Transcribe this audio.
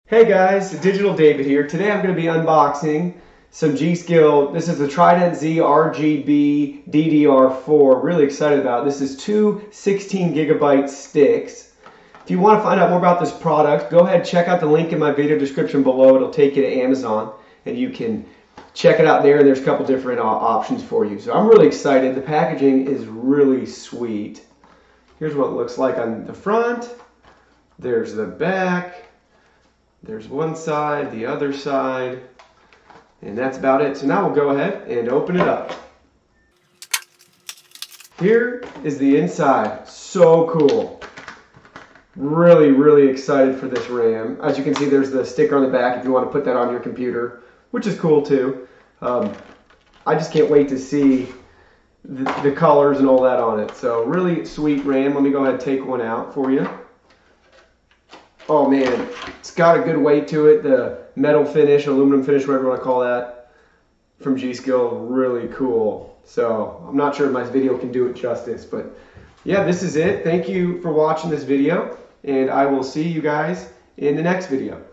Hey guys, Digital David here. Today I'm going to be unboxing some G.SKILL. This is the TridentZ RGB DDR4. Really excited about it. This is two 16GB sticks. If you want to find out more about this product, go ahead and check out the link in my video description below. It'll take you to Amazon and you can check it out there, and there's a couple different options for you. So I'm really excited. The packaging is really sweet. Here's what it looks like on the front. There's the back. There's one side, the other side, and that's about it. So now we'll go ahead and open it up. Here is the inside. So cool. Really excited for this RAM. As you can see, there's the sticker on the back if you want to put that on your computer, which is cool too. I just can't wait to see the colors and all that on it. So really sweet RAM. Let me go ahead and take one out for you. Oh man, it's got a good weight to it. The metal finish, aluminum finish, whatever you want to call that, from Gskill, really cool. So I'm not sure if my video can do it justice, but yeah, this is it. Thank you for watching this video, and I will see you guys in the next video.